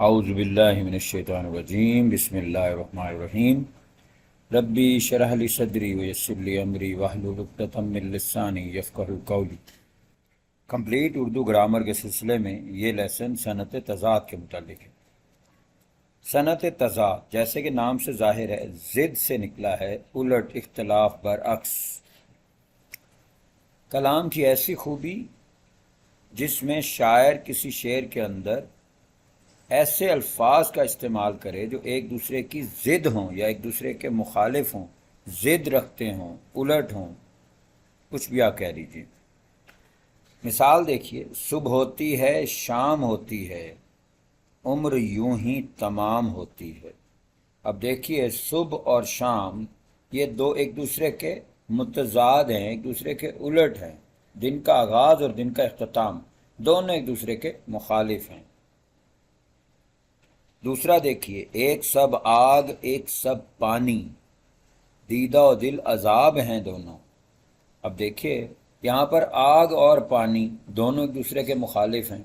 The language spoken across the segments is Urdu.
اعوذ باللہ من الشیطان الرجیم بسم اللہ الرحمن الرحیم ربی شرح لی صدری ویسر لی امری واحلل عقدۃ من لسانی یفقہوا قولی۔ کمپلیٹ اردو گرامر کے سلسلے میں یہ لیسن صنعت تضاد کے متعلق ہے۔ صنعت تضاد جیسے کہ نام سے ظاہر ہے ضد سے نکلا ہے، الٹ، اختلاف، برعکس۔ کلام کی ایسی خوبی جس میں شاعر کسی شعر کے اندر ایسے الفاظ کا استعمال کرے جو ایک دوسرے کی ضد ہوں یا ایک دوسرے کے مخالف ہوں، ضد رکھتے ہوں، الٹ ہوں، کچھ بھی آپ کہہ لیجیے۔ مثال دیکھیے، صبح ہوتی ہے شام ہوتی ہے، عمر یوں ہی تمام ہوتی ہے۔ اب دیکھیے، صبح اور شام یہ دو ایک دوسرے کے متضاد ہیں، ایک دوسرے کے الٹ ہیں۔ دن کا آغاز اور دن کا اختتام دونوں ایک دوسرے کے مخالف ہیں۔ دوسرا دیکھیے، ایک سب آگ ایک سب پانی، دیدہ و دل عذاب ہیں دونوں۔ اب دیکھیے، یہاں پر آگ اور پانی دونوں ایک دوسرے کے مخالف ہیں۔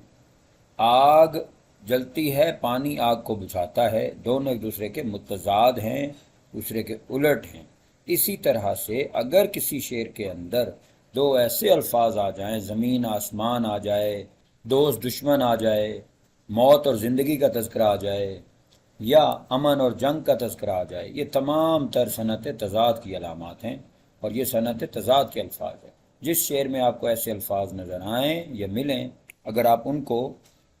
آگ جلتی ہے، پانی آگ کو بجھاتا ہے، دونوں ایک دوسرے کے متضاد ہیں، دوسرے کے الٹ ہیں۔ اسی طرح سے اگر کسی شعر کے اندر دو ایسے الفاظ آ جائیں، زمین آسمان آ جائے، دوست دشمن آ جائے، موت اور زندگی کا تذکرہ آ جائے، یا امن اور جنگ کا تذکرہ آ جائے، یہ تمام تر صنعت تضاد کی علامات ہیں، اور یہ صنعت تضاد کے الفاظ ہیں۔ جس شعر میں آپ کو ایسے الفاظ نظر آئیں یا ملیں، اگر آپ ان کو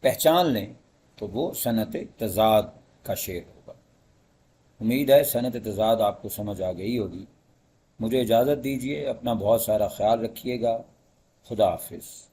پہچان لیں تو وہ صنعت تضاد کا شعر ہوگا۔ امید ہے صنعت تضاد آپ کو سمجھ آ گئی ہوگی۔ مجھے اجازت دیجیے، اپنا بہت سارا خیال رکھیے گا۔ خدا حافظ۔